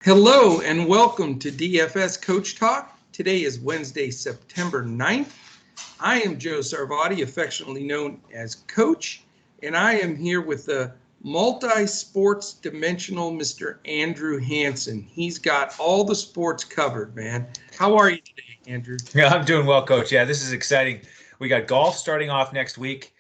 Hello and welcome to DFS Coach Talk. Today is Wednesday, September 9th. I am Joe Sarvati, affectionately known as Coach, and I am here with the multi-sports dimensional Mr. Andrew Hansen. He's got all the sports covered, man. How are you today, Andrew? Yeah, I'm doing well, Coach. Yeah, this is exciting. We got golf starting off next week.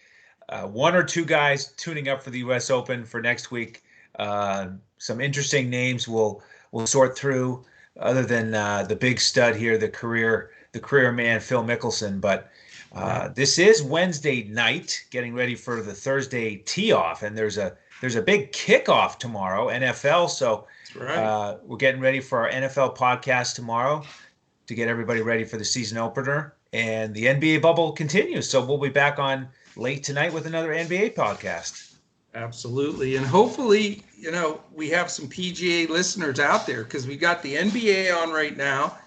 One or two guys tuning up for the U.S. Open for next week. Some interesting names we'll sort through, other than the big stud here, the career man Phil Mickelson. But this is Wednesday night, getting ready for the Thursday tee off, and there's a big kickoff tomorrow, NFL. So we're getting ready for our NFL podcast tomorrow to get everybody ready for the season opener, and the NBA bubble continues. So we'll be back on late tonight with another NBA podcast. Absolutely. And hopefully, we have some PGA listeners out there, because we got the NBA on right now,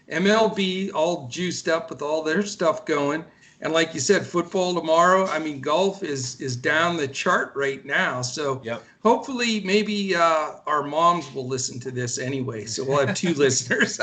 MLB all juiced up with all their stuff going. And like you said, football tomorrow. I mean, golf is down the chart right now. So Hopefully maybe our moms will listen to this anyway. So we'll have two listeners.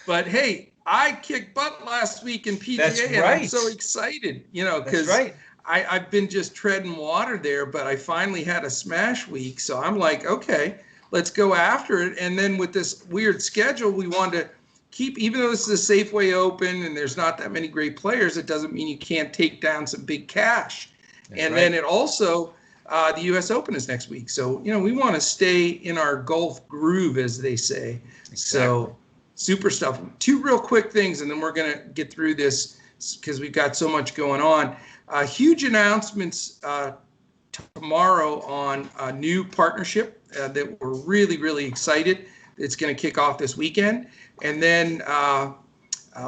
But hey, I kicked butt last week in PGA. That's right. And I'm so excited, because I've been just treading water there, but I finally had a smash week. So I'm like, okay, let's go after it. And then with this weird schedule, we wanted to keep, even though this is a Safeway Open and there's not that many great players, it doesn't mean you can't take down some big cash. Then it also, the U.S. Open is next week. So, we want to stay in our golf groove, as they say. Exactly. So super stuff. Two real quick things, and then we're going to get through this because we've got so much going on. Huge announcements tomorrow on a new partnership that we're really, really excited. It's going to kick off this weekend. And then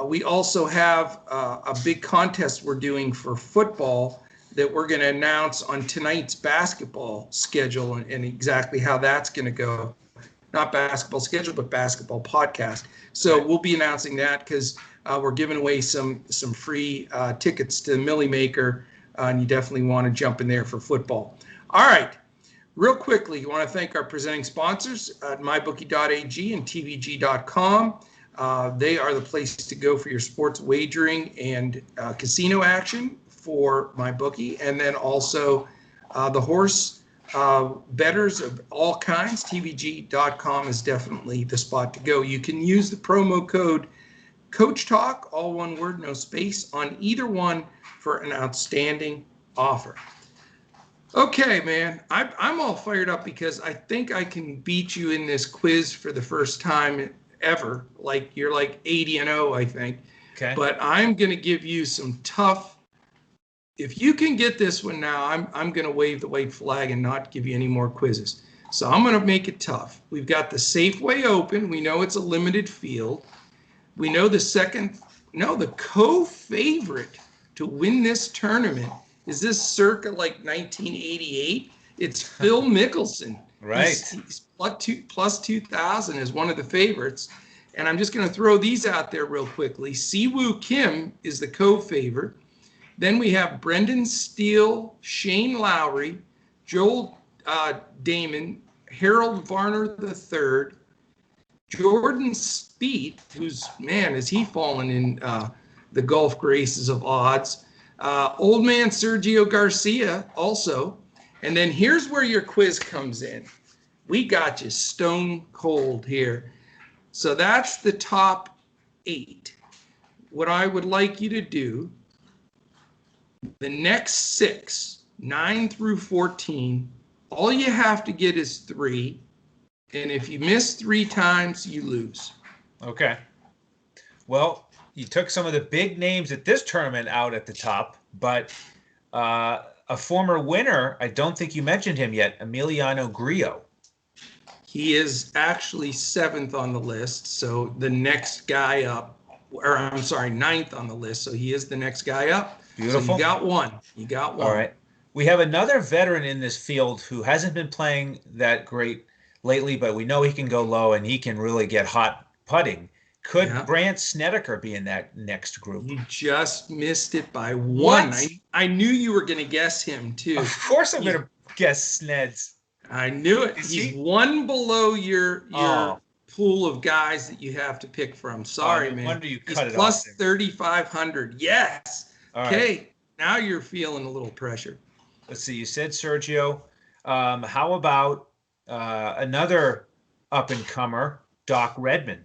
we also have a big contest we're doing for football that we're going to announce on tonight's basketball schedule and exactly how that's going to go. Not basketball schedule, but basketball podcast. So we'll be announcing that because we're giving away some free tickets to Millie Maker, and you definitely want to jump in there for football. All right, real quickly, I want to thank our presenting sponsors at mybookie.ag and tvg.com. They are the place to go for your sports wagering and casino action for MyBookie, and then also the horse bettors of all kinds. tvg.com is definitely the spot to go. You can use the promo code Coach Talk, all one word, no space, on either one for an outstanding offer. Okay, man, I'm all fired up because I think I can beat you in this quiz for the first time ever. Like, you're like 80-0, I think. Okay. But I'm going to give you some tough. If you can get this one now, I'm going to wave the white flag and not give you any more quizzes. So I'm going to make it tough. We've got the Safeway Open. We know it's a limited field. We know the co-favorite to win this tournament is this circa like 1988. It's Phil Mickelson. Right. He's plus 2,000 is one of the favorites. And I'm just going to throw these out there real quickly. Siwoo Kim is the co-favorite. Then we have Brendan Steele, Shane Lowry, Joel Damon, Harold Varner III, Jordan Spieth, who's, man, has he fallen in the golf graces of odds. Old man Sergio Garcia also. And then here's where your quiz comes in. We got you stone cold here. So that's the top 8. What I would like you to do, the next 6, 9 through 14, all you have to get is 3. And if you miss 3 times, you lose. Okay. Well, you took some of the big names at this tournament out at the top, but a former winner, I don't think you mentioned him yet, Emiliano Grillo. He is actually 7th on the list, so the next guy up, or I'm sorry, 9th on the list, so he is the next guy up. Beautiful. So you got one. All right. We have another veteran in this field who hasn't been playing that great lately, but we know he can go low and he can really get hot putting. Could Brandt Snedeker be in that next group? You just missed it by one. I knew you were going to guess him, too. Of course I'm going to guess Sneds. I knew it. He's one below your pool of guys that you have to pick from. Sorry, man. Wonder you He's cut it plus off 3,500. Yes. Okay. Right. Now you're feeling a little pressure. Let's see. You said Sergio. How about another up-and-comer, Doc Redman?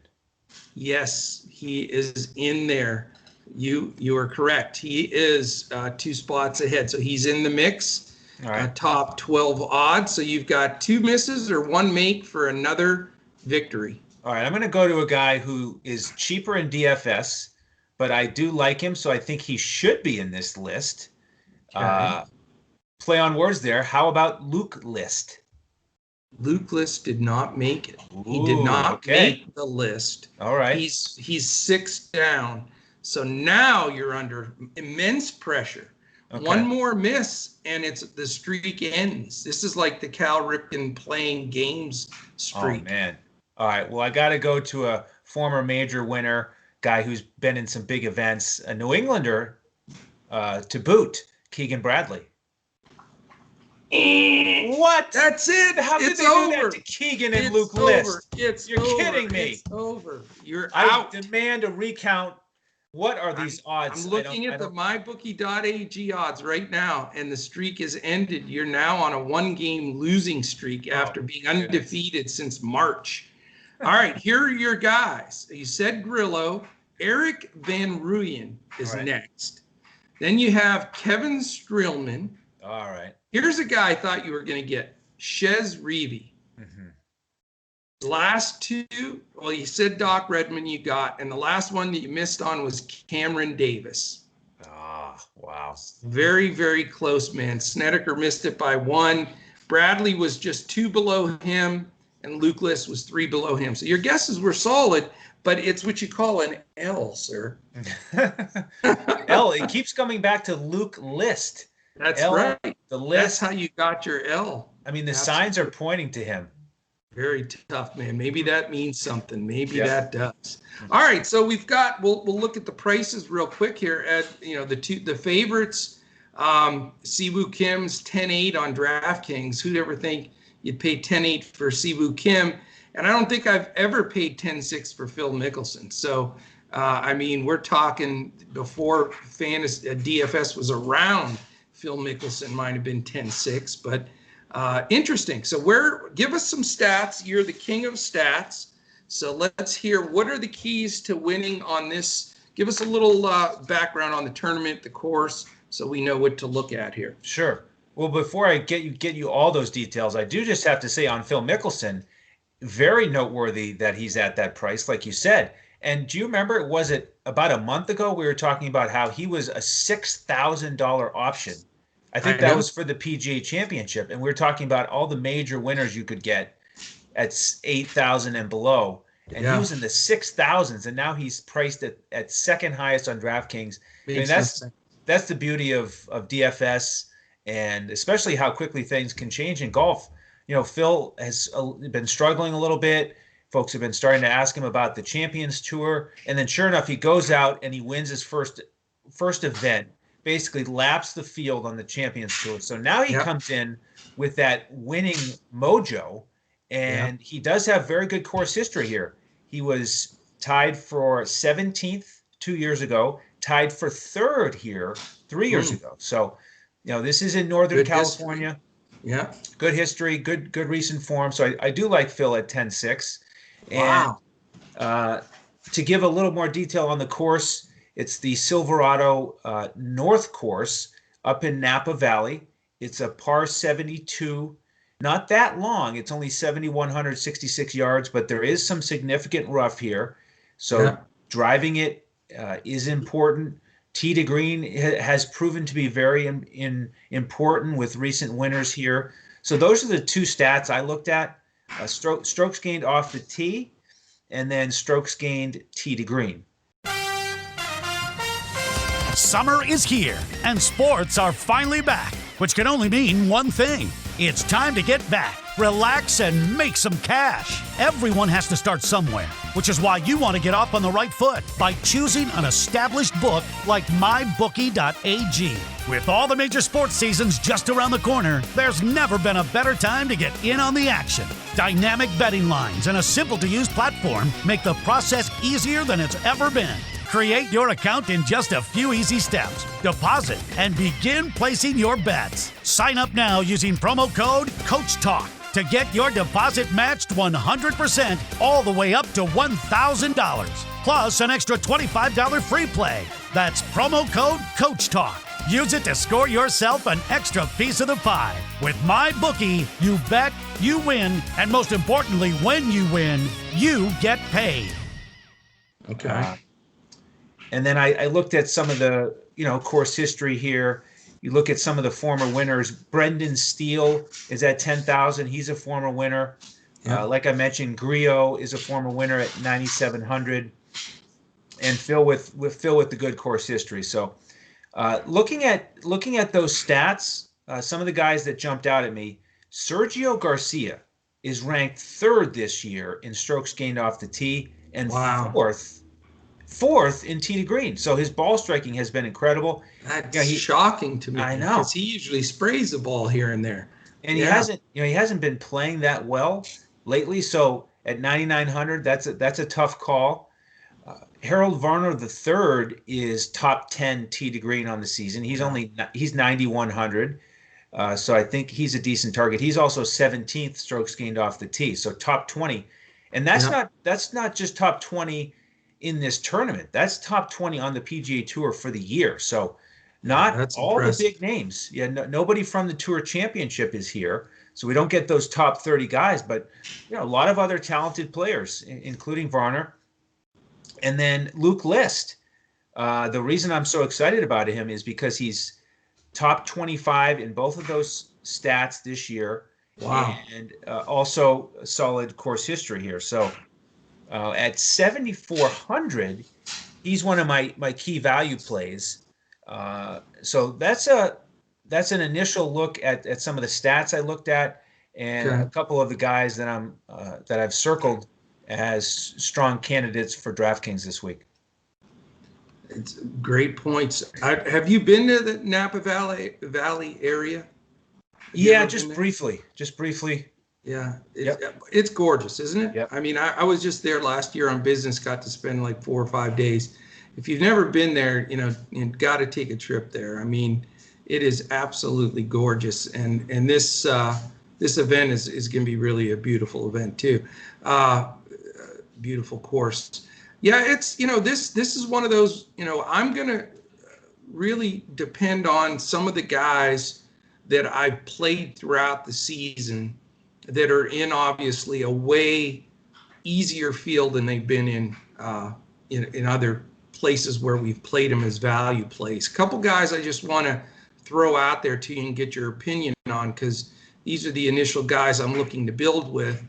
Yes, he is in there. You are correct. He is 2 spots ahead. So he's in the mix. All right. Top 12 odds. So you've got 2 misses or 1 make for another victory. All right. I'm going to go to a guy who is cheaper in DFS, but I do like him, so I think he should be in this list. Okay. Play on words there. How about Luke List? Luke List did not make it. He did not make the list. All right. He's 6 down. So now you're under immense pressure. Okay. 1 more miss and the streak ends. This is like the Cal Ripken playing games streak. Oh, man. All right. Well, I got to go to a former major winner, guy who's been in some big events, a New Englander to boot, Keegan Bradley. What? That's it. How did they do that to Keegan and Luke List? You're kidding me. It's over. You're out. out. Demand a recount. What are these odds? I'm looking at the mybookie.ag odds right now, and the streak is ended. You're now on a 1-game losing streak after being undefeated since March. All right, here are your guys. You said Grillo. Eric Van Rooyen is next. Then you have Kevin Streelman. All right. Here's a guy I thought you were going to get. Shez Reavie. Last 2, well, you said Doc Redman you got, and the last one that you missed on was Cameron Davis. Wow. Very, very close, man. Snedeker missed it by 1. Bradley was just 2 below him, and Luke List was 3 below him. So your guesses were solid, but it's what you call an L, sir. L, it keeps coming back to Luke List. That's right. The list. That's how you got your L. I mean, the signs are pointing to him. Very tough, man. Maybe that means something. Maybe that does. All right, so we'll look at the prices real quick here. At the favorites, Siwoo Kim's 10-8 on DraftKings. Who'd ever think you'd pay 10-8 for Siwoo Kim? And I don't think I've ever paid 10-6 for Phil Mickelson. So, I mean, we're talking before fantasy DFS was around. Phil Mickelson might have been 10-6, but interesting. So give us some stats. You're the king of stats. So let's hear, what are the keys to winning on this? Give us a little background on the tournament, the course, so we know what to look at here. Sure. Well, before I get you all those details, I do just have to say on Phil Mickelson, very noteworthy that he's at that price, like you said. And do you remember, was it about a month ago, we were talking about how he was a $6,000 option? I think that was for the PGA Championship. And we were talking about all the major winners you could get at 8,000 and below. And he was in the 6,000s, and now he's priced at second highest on DraftKings. I mean, that's the beauty of DFS, and especially how quickly things can change in golf. You know, Phil has been struggling a little bit. Folks have been starting to ask him about the Champions Tour, and then sure enough, he goes out and he wins his first event. Basically laps the field on the Champions Tour. So now he comes in with that winning mojo, and he does have very good course history here. He was tied for 17th 2 years ago, tied for 3rd here 3 years ago. So, this is in Northern California. Yeah. Good history, good recent form. So I do like Phil at 10-6. Wow. And to give a little more detail on the course, it's the Silverado North course up in Napa Valley. It's a par 72, not that long. It's only 7,166 yards, but there is some significant rough here. So driving it is important. Tee to green has proven to be very important with recent winners here. So those are the 2 stats I looked at. Strokes gained off the tee, and then strokes gained tee to green. Summer is here, and sports are finally back, which can only mean one thing. It's time to get back, relax, and make some cash. Everyone has to start somewhere, which is why you want to get off on the right foot by choosing an established book like MyBookie.ag. With all the major sports seasons just around the corner, there's never been a better time to get in on the action. Dynamic betting lines and a simple-to-use platform make the process easier than it's ever been. Create your account in just a few easy steps. Deposit and begin placing your bets. Sign up now using promo code COACHTALK to get your deposit matched 100% all the way up to $1,000. Plus an extra $25 free play. That's promo code COACHTALK. Use it to score yourself an extra piece of the pie. With MyBookie, you bet, you win, and most importantly, when you win, you get paid. Okay. And then I looked at some of the, course history here. You look at some of the former winners. Brendan Steele is at 10,000. He's a former winner. Yeah. Like I mentioned, Griot is a former winner at 9,700. And Phil with the good course history. So looking at those stats, some of the guys that jumped out at me, Sergio Garcia is ranked 3rd this year in strokes gained off the tee and fourth in tee to green. So his ball striking has been incredible. That's shocking to me. I know, because he usually sprays the ball here and there, and he hasn't been playing that well lately. So at 9,900, that's a tough call. Harold Varner III is top 10 tee to green on the season. He's 9,100. So I think he's a decent target. He's also 17th strokes gained off the tee. So top 20, and that's not just top 20 in this tournament. That's top 20 on the PGA Tour for the year. So not all impressive. The big names. Yeah, nobody from the Tour Championship is here. So we don't get those top 30 guys, but a lot of other talented players, including Varner. And then Luke List. The reason I'm so excited about him is because he's top 25 in both of those stats this year. Wow. And also a solid course history here. So at 7,400, he's one of my key value plays. So that's an initial look at some of the stats I looked at, and a couple of the guys that I've circled as strong candidates for DraftKings this week. It's great points. Have you been to the Napa Valley area? Yeah, just briefly. Yeah, it's gorgeous, isn't it? Yep. I mean, I was just there last year on business, got to spend like 4 or 5 days. If you've never been there, you got to take a trip there. I mean, it is absolutely gorgeous, and this event is going to be really a beautiful event too. Beautiful course. Yeah, it's this is one of those. I'm going to really depend on some of the guys that I've played throughout the season that are in obviously a way easier field than they've been in other places where we've played them as value plays. A couple guys I just want to throw out there to you and get your opinion on, because these are the initial guys I'm looking to build with.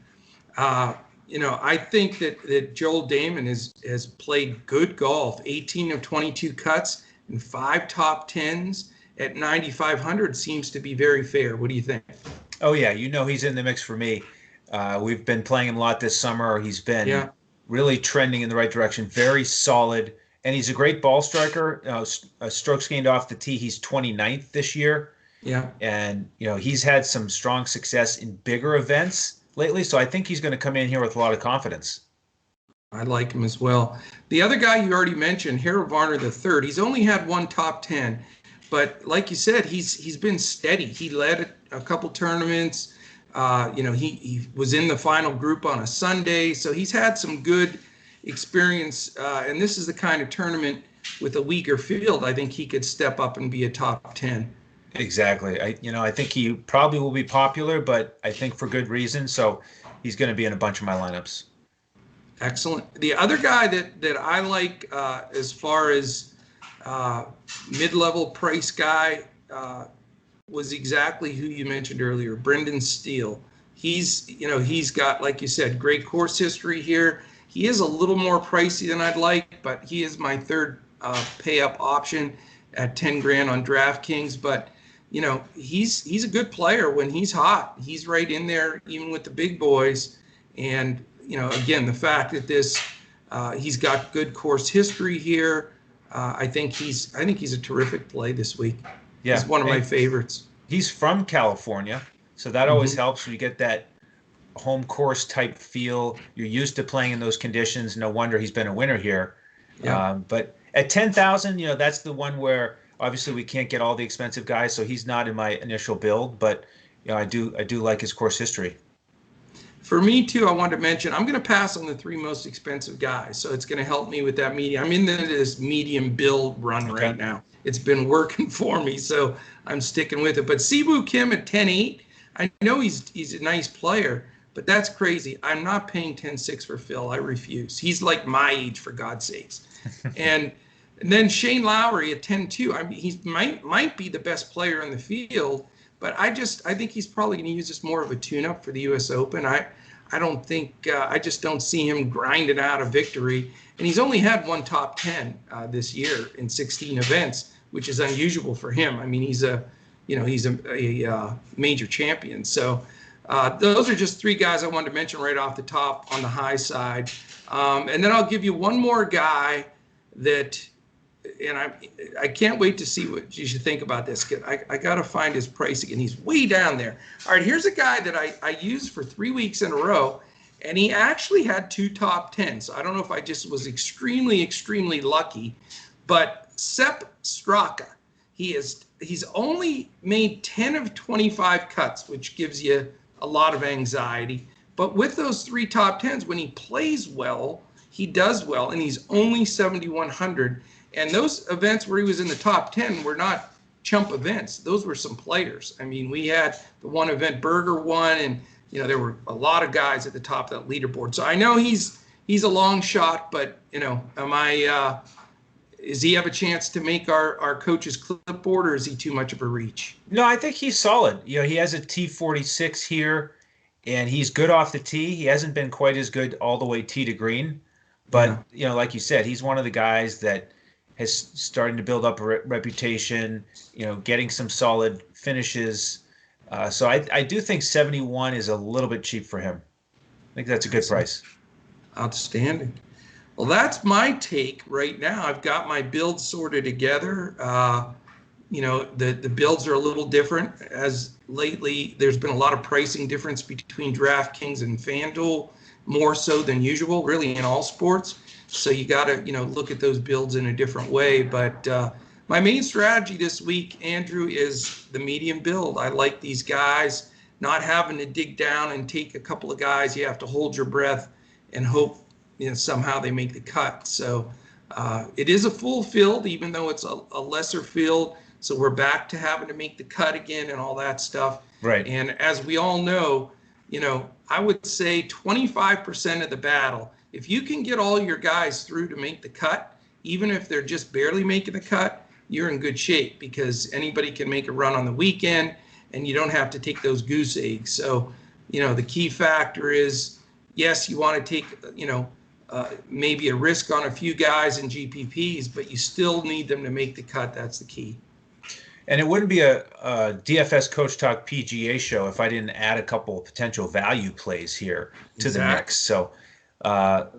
I think that Joel Damon has played good golf, 18 of 22 cuts and 5 top 10s at 9,500 seems to be very fair. What do you think? Oh, yeah. He's in the mix for me. We've been playing him a lot this summer. He's been really trending in the right direction. Very solid. And he's a great ball striker. Strokes gained off the tee, he's 29th this year. Yeah. And, he's had some strong success in bigger events lately. So I think he's going to come in here with a lot of confidence. I like him as well. The other guy you already mentioned, Harold Varner III, he's only had 1 top 10. But like you said, he's been steady. He led a couple tournaments. He was in the final group on a Sunday. So he's had some good experience. And this is the kind of tournament with a weaker field, I think he could step up and be a top 10. Exactly. I think he probably will be popular, but I think for good reason. So he's going to be in a bunch of my lineups. Excellent. The other guy that I like as far as mid-level price guy was exactly who you mentioned earlier, Brendan Steele. He's got, like you said, great course history here. He is a little more pricey than I'd like, but he is my third pay up option at 10 grand on DraftKings. But he's a good player when he's hot. He's right in there, even with the big boys. And, again, the fact that he's got good course history here. I think he's a terrific play this week. Yeah. He's one of my favorites. He's from California, so that always helps when you get that home course type feel. You're used to playing in those conditions. No wonder he's been a winner here. Yeah. But at 10,000, that's the one where obviously we can't get all the expensive guys, so he's not in my initial build. But I do like his course history. For me too, I wanted to mention I'm going to pass on the 3 most expensive guys, so it's going to help me with that medium. I'm in this medium build run right now. It's been working for me, so I'm sticking with it. But Siwoo Kim at 10-8, I know he's a nice player, but that's crazy. I'm not paying 10-6 for Phil. I refuse. He's like my age, for God's sakes. and then Shane Lowry at 10-2. I mean, he might be the best player in the field, but I think he's probably going to use this more of a tune-up for the U.S. Open. I just don't see him grinding out a victory. And he's only had one top 10 this year in 16 events, which is unusual for him. I mean, he's a major champion. So those are just 3 guys I wanted to mention right off the top on the high side. And then I'll give you one more guy that. And I can't wait to see what you should think about this. I got to find his price again. He's way down there. All right, here's a guy that I used for 3 weeks in a row, and he actually had 2 top 10s. So I don't know if I just was extremely, extremely lucky, but Sepp Straka, he's only made 10 of 25 cuts, which gives you a lot of anxiety. But with those 3 top 10s, when he plays well, he does well, and he's only 7,100. And those events where he was in the top 10 were not chump events. Those were some players. I mean, we had the one event Berger won, and there were a lot of guys at the top of that leaderboard. So I know he's a long shot, but does he have a chance to make our coach's clipboard, or is he too much of a reach? No, I think he's solid. He has a T46 here, and he's good off the tee. He hasn't been quite as good all the way tee to green, but like you said, he's one of the guys that has starting to build up a reputation, getting some solid finishes. So I do think 71 is a little bit cheap for him. I think that's a good price. Outstanding. Well, that's my take right now. I've got my builds sorted together. The builds are a little different, as lately there's been a lot of pricing difference between DraftKings and FanDuel, more so than usual, really in all sports. So you got to, look at those builds in a different way. But my main strategy this week, Andrew, is the medium build. I like these guys not having to dig down and take a couple of guys. You have to hold your breath and hope, somehow they make the cut. So it is a full field, even though it's a lesser field. So we're back to having to make the cut again and all that stuff. Right. And as we all know, I would say 25% of the battle. If you can get all your guys through to make the cut, even if they're just barely making the cut, you're in good shape, because anybody can make a run on the weekend and you don't have to take those goose eggs. So, the key factor is, yes, you want to take, maybe a risk on a few guys in GPPs, but you still need them to make the cut. That's the key. And it wouldn't be a DFS Coach Talk PGA show if I didn't add a couple of potential value plays here to the mix. So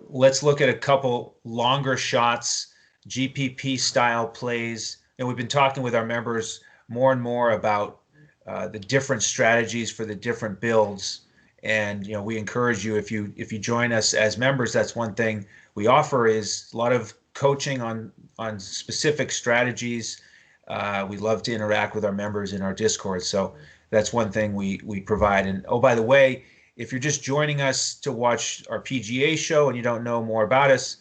let's look at a couple longer shots, GPP style plays. And we've been talking with our members more and more about the different strategies for the different builds. And we encourage you, if you join us as members, that's one thing we offer, is a lot of coaching on specific strategies. We love to interact with our members in our Discord. So that's one thing we provide. And oh, by the way, if you're just joining us to watch our PGA show and you don't know more about us,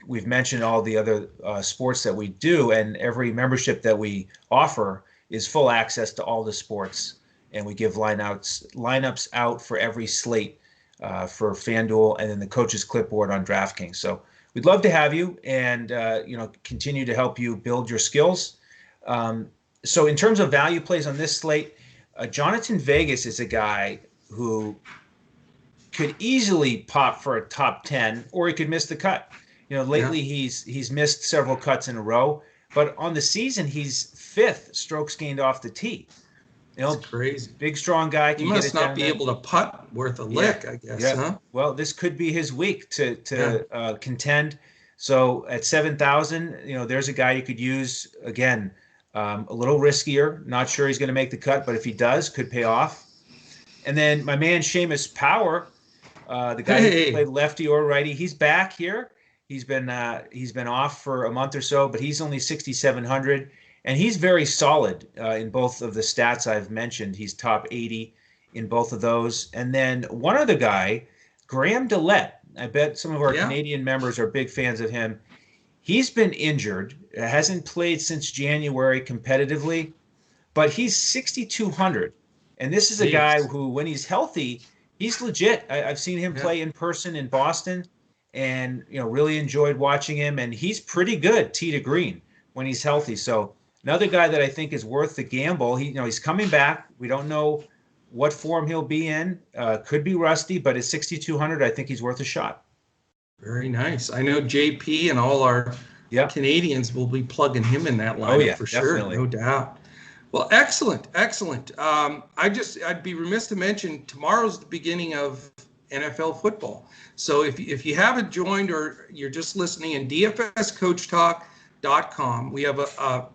we've mentioned all the other sports that we do, and every membership that we offer is full access to all the sports. And we give lineups out for every slate for FanDuel, and then the coach's clipboard on DraftKings. So we'd love to have you and continue to help you build your skills. So in terms of value plays on this slate, Jonathan Vegas is a guy who could easily pop for a top 10, or he could miss the cut. Lately he's missed several cuts in a row, but on the season, he's 5th strokes gained off the tee. That's crazy. Big, strong guy. He must not be able to putt worth a lick, I guess, huh? Well, this could be his week to contend. So at 7,000, there's a guy you could use. Again, a little riskier. Not sure he's going to make the cut, but if he does, could pay off. And then my man Seamus Power, the guy who played lefty or righty, he's back here. He's been off for a month or so, but he's only 6,700, and he's very solid in both of the stats I've mentioned. He's top 80 in both of those. And then one other guy, Graham Dillette. I bet some of our Canadian members are big fans of him. He's been injured, hasn't played since January competitively, but he's 6,200. And this is a guy who, when he's healthy, he's legit. I've seen him play in person in Boston, and really enjoyed watching him. And he's pretty good tee to green when he's healthy. So another guy that I think is worth the gamble. He's coming back. We don't know what form he'll be in. Could be rusty, but at 6,200, I think he's worth a shot. Very nice. I know JP and all our Canadians will be plugging him in that lineup for sure, no doubt. Well, excellent. I'd be remiss to mention tomorrow's the beginning of NFL football. So if you haven't joined or you're just listening in DFSCoachTalk.com, we have a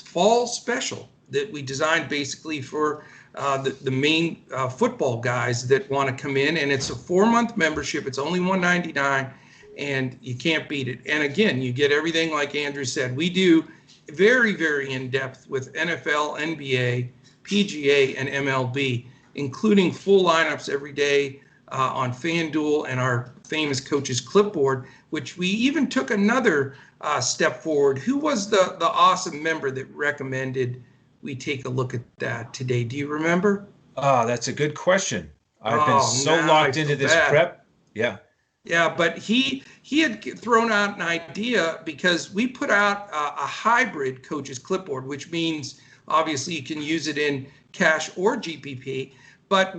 fall special that we designed basically for the main football guys that want to come in, and it's a 4-month membership. It's only $199, and you can't beat it. And again, you get everything like Andrew said. We do very, very in-depth with NFL, NBA, PGA, and MLB, including full lineups every day on FanDuel and our famous coaches clipboard, which we even took another step forward. Who was the awesome member that recommended we take a look at that today? Do you remember? Oh, that's a good question. I've been so locked into this prep. Yeah. Yeah, but he had thrown out an idea because we put out a hybrid coaches clipboard, which means obviously you can use it in cash or GPP. But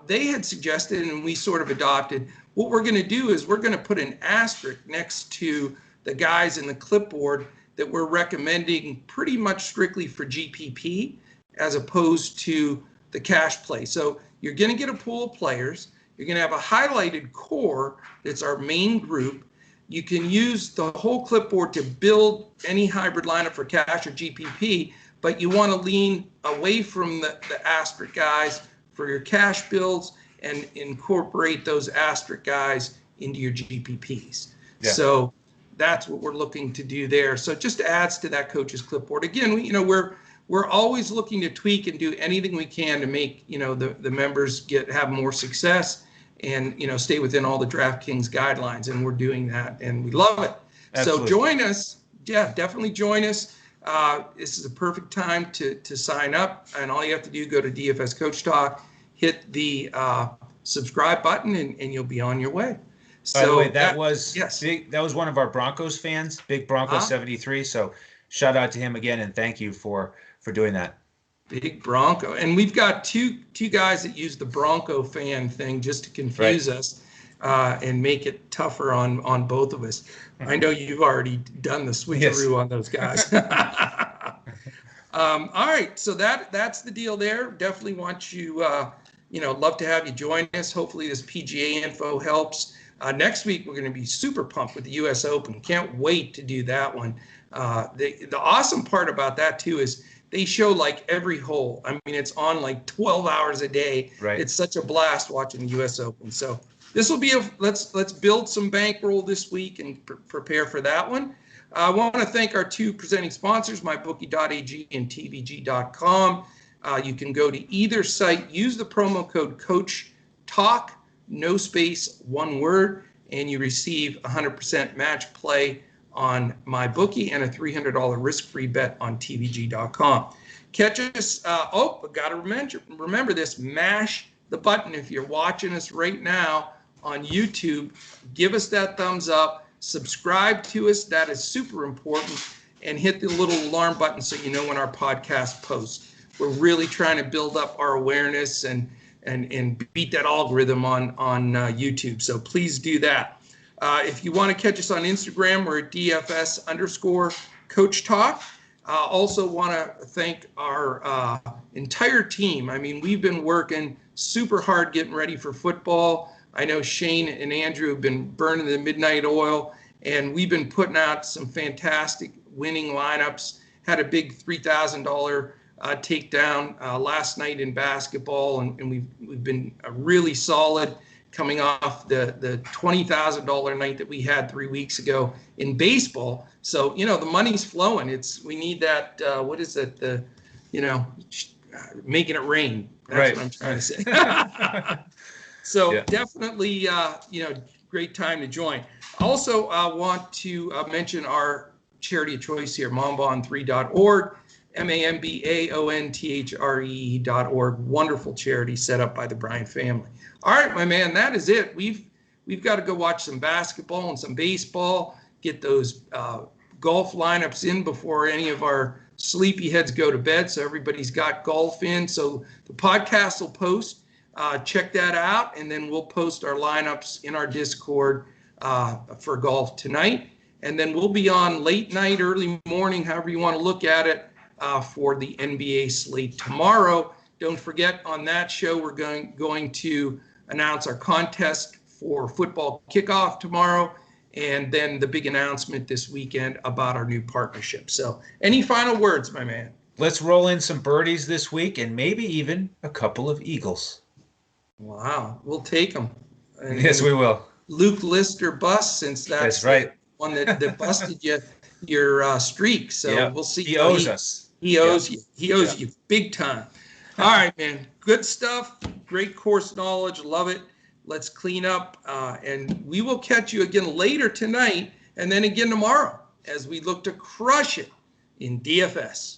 they had suggested, and we sort of adopted, what we're going to do is we're going to put an asterisk next to the guys in the clipboard that we're recommending pretty much strictly for GPP as opposed to the cash play. So you're going to get a pool of players. You're going to have a highlighted core that's our main group. You can use the whole clipboard to build any hybrid lineup for cash or GPP, but you want to lean away from the asterisk guys for your cash builds and incorporate those asterisk guys into your GPPs. Yeah. So that's what we're looking to do there. So it just adds to that coach's clipboard. Again, we're always looking to tweak and do anything we can to make the members have more success and stay within all the DraftKings guidelines, and we're doing that, and we love it. Absolutely. So join us. Yeah, definitely join us. This is a perfect time to sign up, and all you have to do, go to DFS Coach Talk, hit the subscribe button, and you'll be on your way. By the way, that was one of our Broncos fans, Big Bronco 73. So shout out to him again, and thank you for doing that. Big Bronco. And we've got two guys that use the Bronco fan thing just to confuse us and make it tougher on both of us. I know you've already done the switcheroo on those guys. All right, so that's the deal there. Definitely want you, love to have you join us. Hopefully this PGA info helps. Next week, we're going to be super pumped with the U.S. Open. Can't wait to do that one. The awesome part about that, too, is they show like every hole. I mean, it's on like 12 hours a day. Right. It's such a blast watching the U.S. Open. So this will be let's build some bankroll this week and prepare for that one. I want to thank our two presenting sponsors, mybookie.ag and tvg.com. You can go to either site, use the promo code COACHTALK, no space, one word, and you receive 100% match play on MyBookie and a $300 risk-free bet on tvg.com. Catch us. Got to remember this. Mash the button if you're watching us right now on YouTube. Give us that thumbs up. Subscribe to us. That is super important. And hit the little alarm button so you know when our podcast posts. We're really trying to build up our awareness and beat that algorithm on YouTube. So please do that. If you want to catch us on Instagram, we're at DFS_Coach Talk. Also want to thank our entire team. I mean, we've been working super hard getting ready for football. I know Shane and Andrew have been burning the midnight oil, and we've been putting out some fantastic winning lineups. Had a big $3,000 takedown last night in basketball, and we've been really solid coming off the $20,000 night that we had 3 weeks ago in baseball. So, the money's flowing. We need that, what is it? Making it rain. That's right. What I'm trying to say. So yeah. Definitely, great time to join. Also, want to mention our charity of choice here, mambaon3.org, MAMBAONTHRE.org. Wonderful charity set up by the Bryant family. All right, my man, that is it. We've got to go watch some basketball and some baseball, get those golf lineups in before any of our sleepyheads go to bed, so everybody's got golf in. So the podcast will post. Check that out, and then we'll post our lineups in our Discord for golf tonight. And then we'll be on late night, early morning, however you want to look at it, for the NBA slate tomorrow. Don't forget, on that show, we're going to announce our contest for football kickoff tomorrow, and then the big announcement this weekend about our new partnership. So any final words, my man? Let's roll in some birdies this week and maybe even a couple of eagles. Wow, we'll take them. And yes, we will. Luke Lister bust, since that's right. The one that busted your streak. So yeah. We'll see. He owes us. He owes you. He owes you big time. All right, man. Good stuff. Great course knowledge. Love it. Let's clean up. And we will catch you again later tonight and then again tomorrow as we look to crush it in DFS.